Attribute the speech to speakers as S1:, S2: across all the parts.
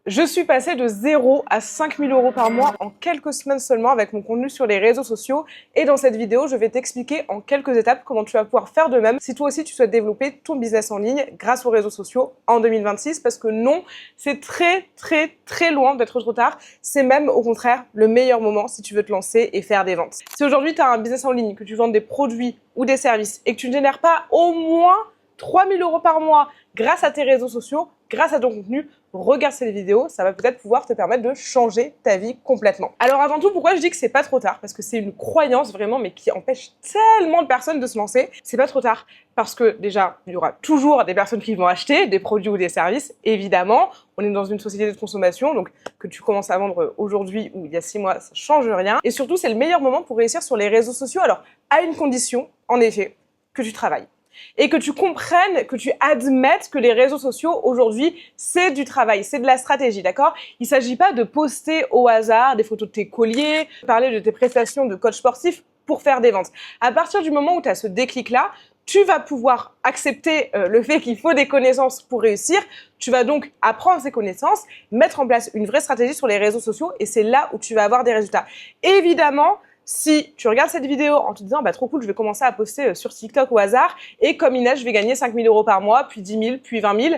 S1: Je suis passée de 0 à 5 000 € par mois en quelques semaines seulement avec mon contenu sur les réseaux sociaux. Et dans cette vidéo, je vais t'expliquer en quelques étapes comment tu vas pouvoir faire de même si toi aussi tu souhaites développer ton business en ligne grâce aux réseaux sociaux en 2026. Parce que non, c'est très loin d'être trop tard. C'est même au contraire le meilleur moment si tu veux te lancer et faire des ventes. Si aujourd'hui tu as un business en ligne, que tu vends des produits ou des services et que tu ne génères pas au moins 3 000 € par mois grâce à tes réseaux sociaux, grâce à ton contenu, regarde cette vidéo, ça va peut-être pouvoir te permettre de changer ta vie complètement. Alors avant tout, pourquoi je dis que c'est pas trop tard? Parce que c'est une croyance vraiment, mais qui empêche tellement de personnes de se lancer. C'est pas trop tard parce que déjà, il y aura toujours des personnes qui vont acheter des produits ou des services, évidemment. On est dans une société de consommation, donc que tu commences à vendre aujourd'hui ou il y a 6 mois, ça change rien. Et surtout, c'est le meilleur moment pour réussir sur les réseaux sociaux. Alors, à une condition, en effet, que tu travailles. Et que tu comprennes, que tu admettes que les réseaux sociaux aujourd'hui, c'est du travail, c'est de la stratégie, d'accord? Il ne s'agit pas de poster au hasard des photos de tes colliers, parler de tes prestations de coach sportif pour faire des ventes. À partir du moment où tu as ce déclic-là, tu vas pouvoir accepter le fait qu'il faut des connaissances pour réussir. Tu vas donc apprendre ces connaissances, mettre en place une vraie stratégie sur les réseaux sociaux et c'est là où tu vas avoir des résultats. Évidemment, si tu regardes cette vidéo en te disant « bah trop cool, je vais commencer à poster sur TikTok au hasard et comme Inès, je vais gagner 5 000 € par mois, puis 10 000, puis 20 000 »,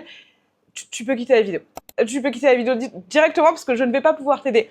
S1: tu peux quitter la vidéo. Tu peux quitter la vidéo directement parce que je ne vais pas pouvoir t'aider.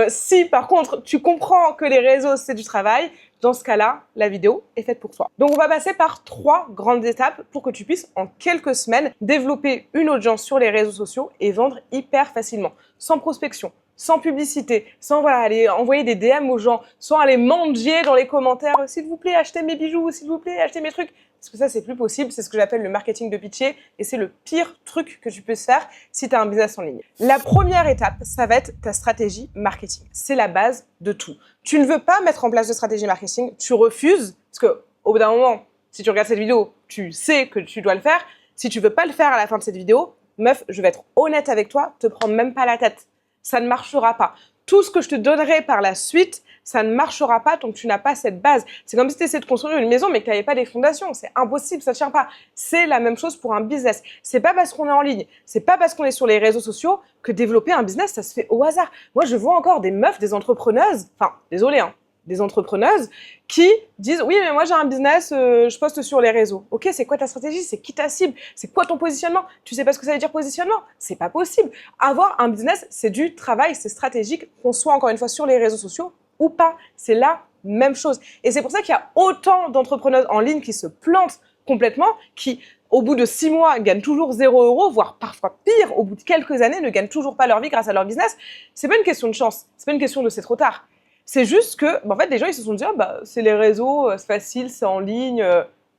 S1: Si par contre, tu comprends que les réseaux, c'est du travail, dans ce cas-là, la vidéo est faite pour toi. Donc on va passer par 3 grandes étapes pour que tu puisses en quelques semaines développer une audience sur les réseaux sociaux et vendre hyper facilement, sans prospection, sans publicité, sans aller envoyer des DM aux gens, sans aller mendier dans les commentaires « s'il vous plaît, achetez mes bijoux, s'il vous plaît, achetez mes trucs ». Parce que ça, c'est plus possible, c'est ce que j'appelle le marketing de pitcher et c'est le pire truc que tu peux faire si tu as un business en ligne. La première étape, ça va être ta stratégie marketing. C'est la base de tout. Tu ne veux pas mettre en place de stratégie marketing, tu refuses, parce que au bout d'un moment, si tu regardes cette vidéo, tu sais que tu dois le faire. Si tu veux pas le faire à la fin de cette vidéo, meuf, je vais être honnête avec toi, te prends même pas la tête. Ça ne marchera pas. Tout ce que je te donnerai par la suite, ça ne marchera pas tant que tu n'as pas cette base. C'est comme si tu essayais de construire une maison mais que tu n'avais pas des fondations. C'est impossible, ça ne tient pas. C'est la même chose pour un business. C'est pas parce qu'on est en ligne, c'est pas parce qu'on est sur les réseaux sociaux que développer un business, ça se fait au hasard. Moi, je vois encore des meufs, des entrepreneuses, enfin, désolé, hein, des entrepreneuses qui disent « oui, mais moi j'ai un business, je poste sur les réseaux ». Ok, c'est quoi ta stratégie? C'est qui ta cible? C'est quoi ton positionnement? Tu sais pas ce que ça veut dire positionnement? C'est pas possible. Avoir un business, c'est du travail, c'est stratégique, qu'on soit encore une fois sur les réseaux sociaux ou pas. C'est la même chose. Et c'est pour ça qu'il y a autant d'entrepreneuses en ligne qui se plantent complètement, qui au bout de 6 mois gagnent toujours 0 €, voire parfois pire, au bout de quelques années ne gagnent toujours pas leur vie grâce à leur business. C'est pas une question de chance, c'est pas une question de c'est trop tard. C'est juste que, en fait, des gens, ils se sont dit, c'est les réseaux, c'est facile, c'est en ligne.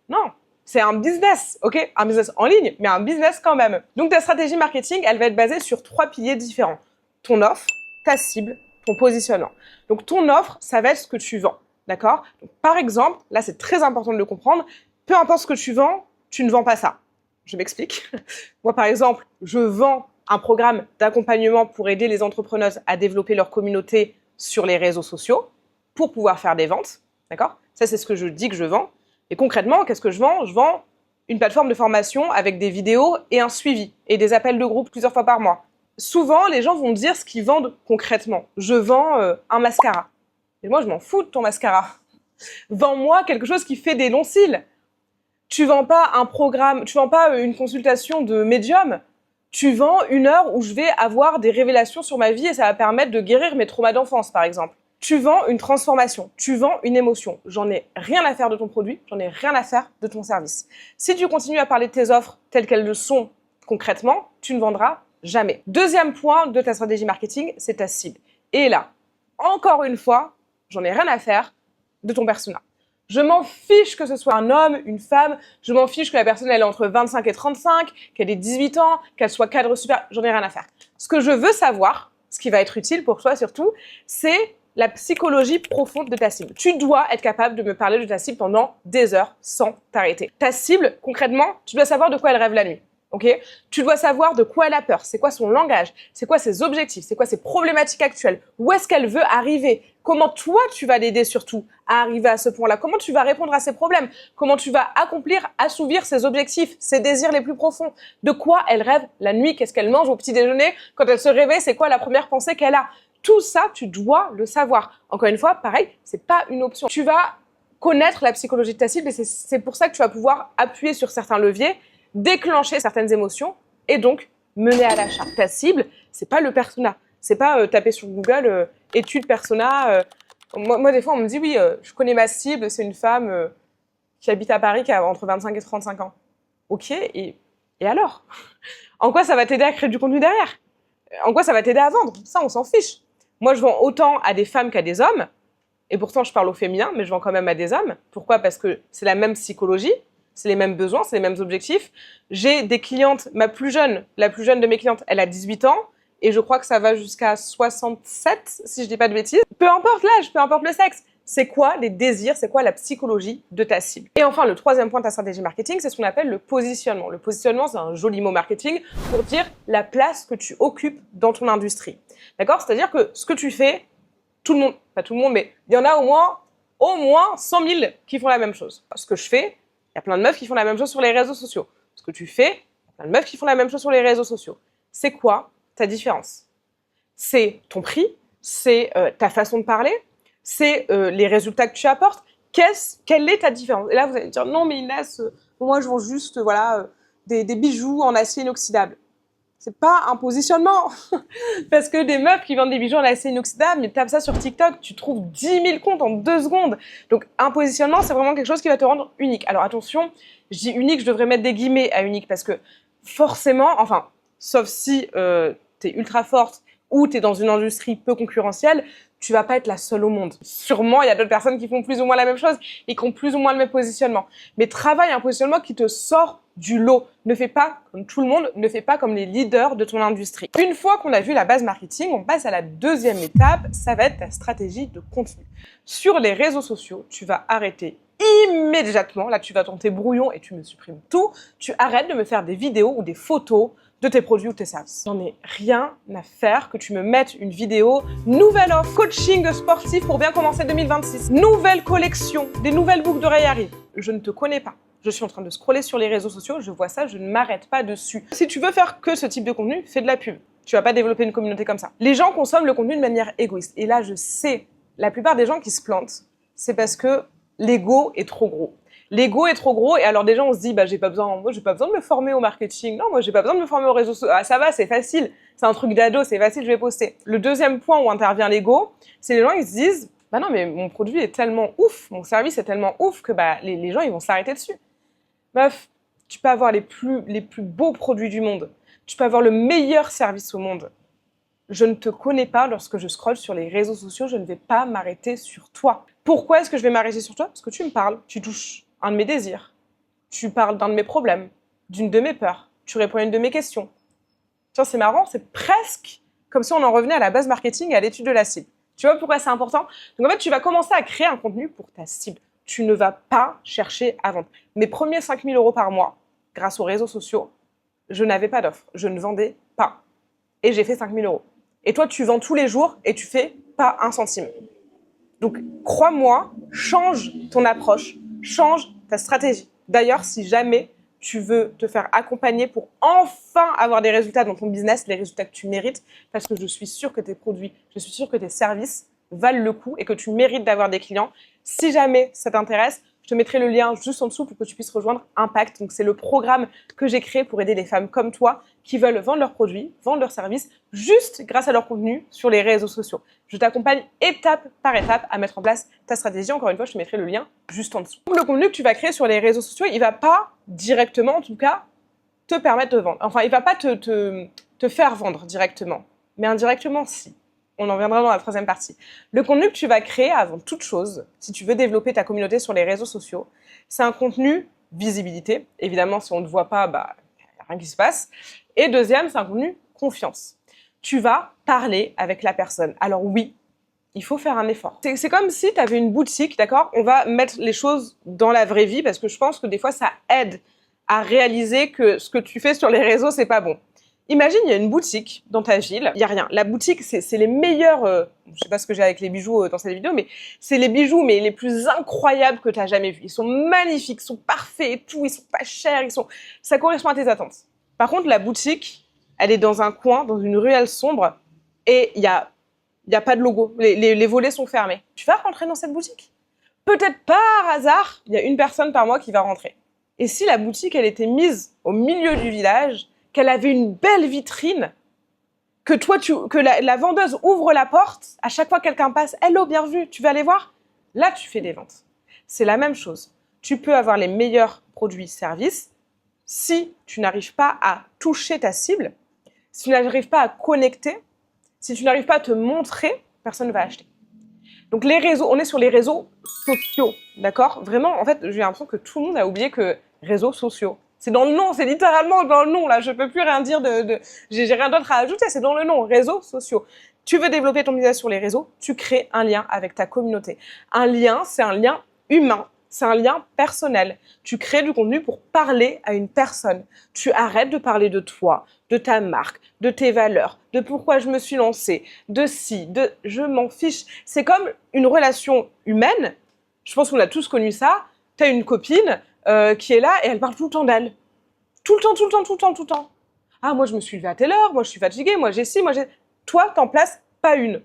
S1: Non, c'est un business, ok? Un business en ligne, mais un business quand même. Donc, ta stratégie marketing, elle va être basée sur 3 piliers différents. Ton offre, ta cible, ton positionnement. Donc, ton offre, ça va être ce que tu vends, d'accord? Par exemple, là, c'est très important de le comprendre, peu importe ce que tu vends, tu ne vends pas ça. Je m'explique. Moi, par exemple, je vends un programme d'accompagnement pour aider les entrepreneuses à développer leur communauté sur les réseaux sociaux pour pouvoir faire des ventes, d'accord? Ça, c'est ce que je dis que je vends. Et concrètement, qu'est-ce que je vends? Je vends une plateforme de formation avec des vidéos et un suivi et des appels de groupe plusieurs fois par mois. Souvent, les gens vont dire ce qu'ils vendent concrètement. Je vends un mascara. Et moi, je m'en fous de ton mascara. Vends-moi quelque chose qui fait des longs cils. Tu vends pas un programme, tu vends pas une consultation de médium. Tu vends 1 heure où je vais avoir des révélations sur ma vie et ça va permettre de guérir mes traumas d'enfance, par exemple. Tu vends une transformation, tu vends une émotion. J'en ai rien à faire de ton produit, j'en ai rien à faire de ton service. Si tu continues à parler de tes offres telles qu'elles le sont concrètement, tu ne vendras jamais. Deuxième point de ta stratégie marketing, c'est ta cible. Et là, encore une fois, j'en ai rien à faire de ton persona. Je m'en fiche que ce soit un homme, une femme, je m'en fiche que la personne elle est entre 25 et 35, qu'elle ait 18 ans, qu'elle soit cadre super, j'en ai rien à faire. Ce que je veux savoir, ce qui va être utile pour toi surtout, c'est la psychologie profonde de ta cible. Tu dois être capable de me parler de ta cible pendant des heures sans t'arrêter. Ta cible, concrètement, tu dois savoir de quoi elle rêve la nuit. Ok, tu dois savoir de quoi elle a peur, c'est quoi son langage, c'est quoi ses objectifs, c'est quoi ses problématiques actuelles, où est-ce qu'elle veut arriver, comment toi tu vas l'aider surtout à arriver à ce point-là, comment tu vas répondre à ses problèmes, comment tu vas accomplir, assouvir ses objectifs, ses désirs les plus profonds, de quoi elle rêve la nuit, qu'est-ce qu'elle mange au petit déjeuner, quand elle se réveille, c'est quoi la première pensée qu'elle a. Tout ça, tu dois le savoir. Encore une fois, pareil, c'est pas une option. Tu vas connaître la psychologie de ta cible et c'est pour ça que tu vas pouvoir appuyer sur certains leviers, déclencher certaines émotions et donc mener à l'achat. Ta cible, c'est pas le persona. C'est pas taper sur Google étude persona. Moi, des fois, on me dit oui, je connais ma cible, c'est une femme qui habite à Paris, qui a entre 25 et 35 ans. Ok, et alors? En quoi ça va t'aider à créer du contenu derrière? En quoi ça va t'aider à vendre? Ça, on s'en fiche. Moi, je vends autant à des femmes qu'à des hommes, et pourtant, je parle au féminin, mais je vends quand même à des hommes. Pourquoi? Parce que c'est la même psychologie, c'est les mêmes besoins, c'est les mêmes objectifs. J'ai des clientes, la plus jeune de mes clientes, elle a 18 ans, et je crois que ça va jusqu'à 67, si je dis pas de bêtises. Peu importe l'âge, peu importe le sexe. C'est quoi les désirs, c'est quoi la psychologie de ta cible. Et enfin, le troisième point de ta stratégie marketing, c'est ce qu'on appelle le positionnement. Le positionnement, c'est un joli mot marketing pour dire la place que tu occupes dans ton industrie. D'accord? C'est-à-dire que ce que tu fais, tout le monde, pas tout le monde, mais il y en a au moins 100 000 qui font la même chose. Ce que je fais, il y a plein de meufs qui font la même chose sur les réseaux sociaux. Ce que tu fais, il y a plein de meufs qui font la même chose sur les réseaux sociaux. C'est quoi ta différence? C'est ton prix, c'est ta façon de parler, c'est les résultats que tu apportes. Quelle est ta différence? Et là, vous allez me dire, non, mais Inès, moi, je vends juste des bijoux en acier inoxydable. C'est pas un positionnement. Parce que des meufs qui vendent des bijoux en acier inoxydable, mais tapes ça sur TikTok, tu trouves 10 000 comptes en 2 secondes. Donc, un positionnement, c'est vraiment quelque chose qui va te rendre unique. Alors, attention, je dis unique, je devrais mettre des guillemets à unique parce que forcément, enfin, sauf si t'es ultra forte ou t'es dans une industrie peu concurrentielle, tu vas pas être la seule au monde. Sûrement, il y a d'autres personnes qui font plus ou moins la même chose et qui ont plus ou moins le même positionnement. Mais travaille un positionnement qui te sort du lot. Ne fais pas comme tout le monde, ne fais pas comme les leaders de ton industrie. Une fois qu'on a vu la base marketing, on passe à la deuxième étape, ça va être ta stratégie de contenu. Sur les réseaux sociaux, tu vas arrêter immédiatement, là tu vas dans tes brouillons et tu me supprimes tout, tu arrêtes de me faire des vidéos ou des photos de tes produits ou tes services. J'en ai rien à faire que tu me mettes une vidéo, nouvelle offre, coaching sportif pour bien commencer 2026, nouvelle collection, des nouvelles boucles d'oreilles arrivent. Je ne te connais pas. Je suis en train de scroller sur les réseaux sociaux, je vois ça, je ne m'arrête pas dessus. Si tu veux faire que ce type de contenu, fais de la pub. Tu vas pas développer une communauté comme ça. Les gens consomment le contenu de manière égoïste. Et là, je sais, la plupart des gens qui se plantent, c'est parce que l'ego est trop gros. L'ego est trop gros et alors déjà on se dit bah j'ai pas besoin de me former au marketing. Non, moi j'ai pas besoin de me former aux réseaux sociaux. Ah ça va, c'est facile. C'est un truc d'ado, c'est facile, je vais poster. Le deuxième point où intervient l'ego, c'est les gens ils se disent bah non mais mon produit est tellement ouf, mon service est tellement ouf que bah les gens ils vont s'arrêter dessus. Meuf, tu peux avoir les plus beaux produits du monde. Tu peux avoir le meilleur service au monde. Je ne te connais pas lorsque je scrolle sur les réseaux sociaux, je ne vais pas m'arrêter sur toi. Pourquoi est-ce que je vais m'arrêter sur toi? Parce que tu me parles, tu touches un de mes désirs, tu parles d'un de mes problèmes, d'une de mes peurs, tu réponds à une de mes questions. Tiens, c'est marrant, c'est presque comme si on en revenait à la base marketing et à l'étude de la cible. Tu vois pourquoi c'est important? Donc en fait, tu vas commencer à créer un contenu pour ta cible. Tu ne vas pas chercher à vendre. Mes premiers 5 000 € par mois, grâce aux réseaux sociaux, je n'avais pas d'offre, je ne vendais pas. Et j'ai fait 5 000 €. Et toi, tu vends tous les jours et tu fais pas un centime. Donc, crois-moi, change ton approche, change ta stratégie. D'ailleurs, si jamais tu veux te faire accompagner pour enfin avoir des résultats dans ton business, les résultats que tu mérites, parce que je suis sûre que tes produits, je suis sûre que tes services valent le coup et que tu mérites d'avoir des clients. Si jamais ça t'intéresse, je te mettrai le lien juste en dessous pour que tu puisses rejoindre Impact. Donc, c'est le programme que j'ai créé pour aider les femmes comme toi qui veulent vendre leurs produits, vendre leurs services, juste grâce à leur contenu sur les réseaux sociaux. Je t'accompagne étape par étape à mettre en place ta stratégie. Encore une fois, je te mettrai le lien juste en dessous. Le contenu que tu vas créer sur les réseaux sociaux, il va pas directement, en tout cas, te permettre de vendre. Enfin, il va pas te faire vendre directement, mais indirectement, si. On en viendra dans la troisième partie. Le contenu que tu vas créer avant toute chose, si tu veux développer ta communauté sur les réseaux sociaux, c'est un contenu visibilité. Évidemment, si on ne te voit pas, bah, il n'y a rien qui se passe. Et deuxième, c'est un contenu confiance. Tu vas parler avec la personne. Alors oui, il faut faire un effort. C'est comme si tu avais une boutique, d'accord? On va mettre les choses dans la vraie vie parce que je pense que des fois, ça aide à réaliser que ce que tu fais sur les réseaux, c'est pas bon. Imagine, il y a une boutique dans ta ville, il y a rien. La boutique, c'est les meilleurs, je sais pas ce que j'ai avec les bijoux dans cette vidéo, mais c'est les bijoux mais les plus incroyables que tu as jamais vus. Ils sont magnifiques, ils sont parfaits et tout, ils sont pas chers, ça correspond à tes attentes. Par contre, la boutique, elle est dans un coin, dans une ruelle sombre, et il y a pas de logo. Les volets sont fermés. Tu vas rentrer dans cette boutique? Peut-être par hasard, il y a une personne par mois qui va rentrer. Et si la boutique, elle était mise au milieu du village, qu'elle avait une belle vitrine, que la vendeuse ouvre la porte, à chaque fois que quelqu'un passe, hello, bienvenue, tu veux aller voir? Là, tu fais des ventes. C'est la même chose. Tu peux avoir les meilleurs produits, services, si tu n'arrives pas à toucher ta cible, si tu n'arrives pas à connecter, si tu n'arrives pas à te montrer, personne ne va acheter. Donc les réseaux, on est sur les réseaux sociaux, d'accord? Vraiment, en fait, j'ai l'impression que tout le monde a oublié que réseaux sociaux. C'est dans le nom, c'est littéralement dans le nom, là, je peux plus rien dire j'ai rien d'autre à ajouter, c'est dans le nom, réseaux sociaux. Tu veux développer ton business sur les réseaux, tu crées un lien avec ta communauté. Un lien, c'est un lien humain, c'est un lien personnel. Tu crées du contenu pour parler à une personne. Tu arrêtes de parler de toi, de ta marque, de tes valeurs, de pourquoi je me suis lancée, de je m'en fiche. C'est comme une relation humaine, je pense qu'on a tous connu ça, tu as une copine, qui est là et elle parle tout le temps d'elle. Tout le temps. Ah, moi, je me suis levée à telle heure, moi, je suis fatiguée, moi, j'ai ci, moi, j'ai... Toi, t'en places pas une.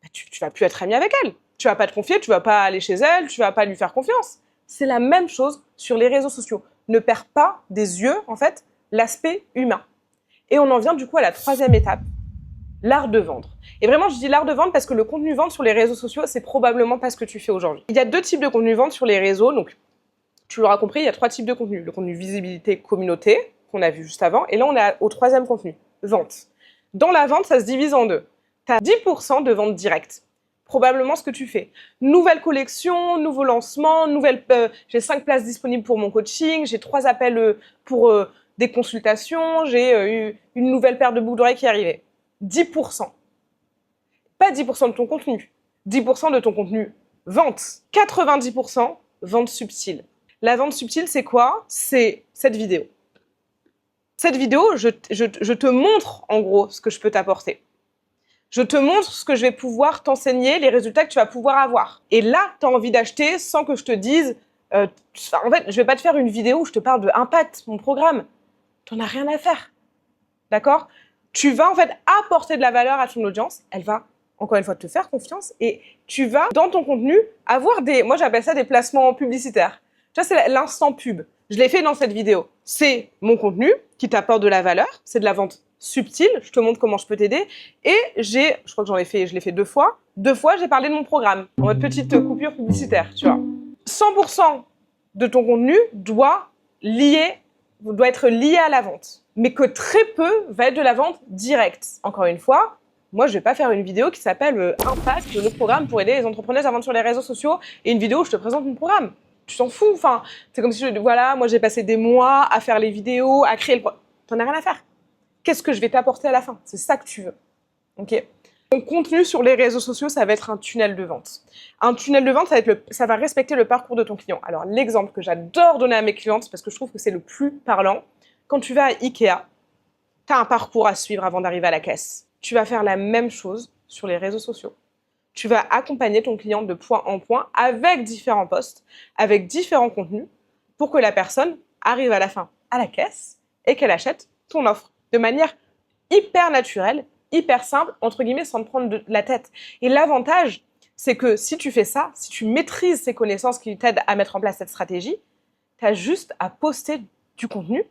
S1: Bah, tu vas plus être amie avec elle. Tu vas pas te confier, tu vas pas aller chez elle, tu vas pas lui faire confiance. C'est la même chose sur les réseaux sociaux. Ne perds pas des yeux, en fait, l'aspect humain. Et on en vient, du coup, à la troisième étape, l'art de vendre. Et vraiment, je dis l'art de vendre parce que le contenu vente sur les réseaux sociaux, c'est probablement pas ce que tu fais aujourd'hui. Il y a deux types de contenu vente sur les réseaux, donc tu l'auras compris, il y a trois types de contenu. Le contenu visibilité, communauté, qu'on a vu juste avant. Et là, on est au troisième contenu, vente. Dans la vente, ça se divise en deux. Tu as 10% de vente directe. Probablement ce que tu fais. Nouvelle collection, nouveau lancement, j'ai 5 places disponibles pour mon coaching, j'ai 3 appels pour des consultations, j'ai une nouvelle paire de boucles d'oreilles qui est arrivée. 10%. Pas 10% de ton contenu. 10% de ton contenu vente. 90% vente subtile. La vente subtile, c'est quoi? C'est cette vidéo. Cette vidéo, je te montre en gros ce que je peux t'apporter. Je te montre ce que je vais pouvoir t'enseigner, les résultats que tu vas pouvoir avoir. Et là, tu as envie d'acheter sans que je te dise... en fait, je vais pas te faire une vidéo où je te parle de Impact, mon programme. T'en as rien à faire. D'accord? Tu vas en fait apporter de la valeur à ton audience. Elle va, encore une fois, te faire confiance. Et tu vas, dans ton contenu, avoir moi j'appelle ça des placements publicitaires. Tu vois, c'est l'instant pub. Je l'ai fait dans cette vidéo. C'est mon contenu qui t'apporte de la valeur. C'est de la vente subtile. Je te montre comment je peux t'aider. Et je crois que je l'ai fait 2 fois. 2 fois, j'ai parlé de mon programme. En mode petite coupure publicitaire, tu vois. 100% de ton contenu doit être lié à la vente. Mais que très peu va être de la vente directe. Encore une fois, moi, je vais pas faire une vidéo qui s'appelle Impact, le programme pour aider les entrepreneurs à vendre sur les réseaux sociaux, et une vidéo où je te présente mon programme. Tu t'en fous, enfin, c'est comme si moi j'ai passé des mois à faire les vidéos, à créer le programme. T'en as rien à faire. Qu'est-ce que je vais t'apporter à la fin? C'est ça que tu veux. Ok? Ton contenu sur les réseaux sociaux, ça va être un tunnel de vente. Un tunnel de vente, ça va respecter le parcours de ton client. Alors, l'exemple que j'adore donner à mes clientes, parce que je trouve que c'est le plus parlant, quand tu vas à Ikea, tu as un parcours à suivre avant d'arriver à la caisse. Tu vas faire la même chose sur les réseaux sociaux. Tu vas accompagner ton client de point en point avec différents posts, avec différents contenus, pour que la personne arrive à la fin à la caisse et qu'elle achète ton offre de manière hyper naturelle, hyper simple, entre guillemets, sans te prendre de la tête. Et l'avantage, c'est que si tu fais ça, si tu maîtrises ces connaissances qui t'aident à mettre en place cette stratégie, tu as juste à poster du contenu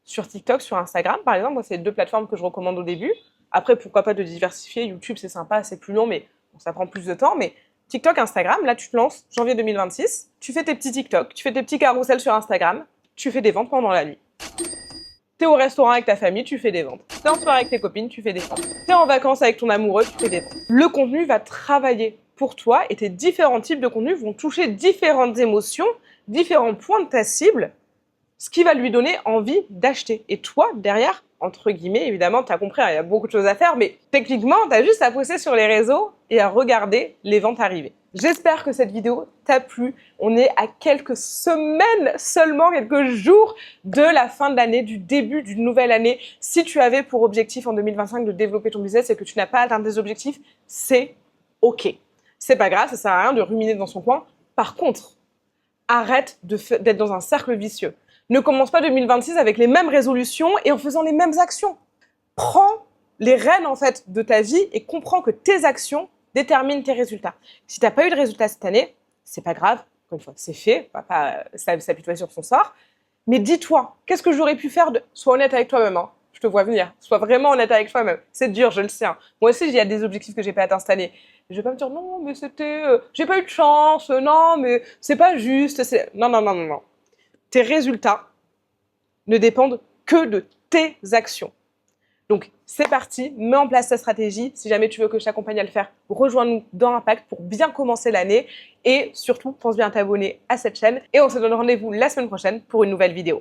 S1: sur TikTok, sur Instagram, par exemple. Moi, c'est les 2 plateformes que je recommande au début. Après, pourquoi pas de diversifier. YouTube, c'est sympa, c'est plus long, mais bon, ça prend plus de temps. Mais TikTok, Instagram, là, tu te lances janvier 2026. Tu fais tes petits TikTok, tu fais tes petits carousels sur Instagram. Tu fais des ventes pendant la nuit. T'es au restaurant avec ta famille, tu fais des ventes. T'es en soirée avec tes copines, tu fais des ventes. T'es en vacances avec ton amoureux, tu fais des ventes. Le contenu va travailler pour toi et tes différents types de contenus vont toucher différentes émotions, différents points de ta cible, ce qui va lui donner envie d'acheter. Et toi, derrière, entre guillemets, évidemment, tu as compris, il y a beaucoup de choses à faire, mais techniquement, tu as juste à poster sur les réseaux et à regarder les ventes arriver. J'espère que cette vidéo t'a plu. On est à quelques semaines seulement, quelques jours de la fin de l'année, du début d'une nouvelle année. Si tu avais pour objectif en 2025 de développer ton business et que tu n'as pas atteint tes objectifs, c'est OK. C'est pas grave, ça sert à rien de ruminer dans son coin. Par contre, arrête d'être dans un cercle vicieux. Ne commence pas 2026 avec les mêmes résolutions et en faisant les mêmes actions. Prends les rênes en fait de ta vie et comprends que tes actions déterminent tes résultats. Si tu n'as pas eu de résultats cette année, c'est pas grave. Encore une fois, c'est fait. On va pas s'apitoyer sur son sort. Mais dis-toi, qu'est-ce que j'aurais pu faire de... Sois honnête avec toi-même. Hein. Je te vois venir. Sois vraiment honnête avec toi-même. C'est dur, je le sais. Hein. Moi aussi, il y a des objectifs que j'ai pas atteints cette année. Je vais pas me dire non, mais c'était, j'ai pas eu de chance. Non, mais c'est pas juste. Non, non, non, non, non. Tes résultats ne dépendent que de tes actions. Donc, c'est parti, mets en place ta stratégie. Si jamais tu veux que je t'accompagne à le faire, rejoins-nous dans Impact pour bien commencer l'année. Et surtout, pense bien à t'abonner à cette chaîne. Et on se donne rendez-vous la semaine prochaine pour une nouvelle vidéo.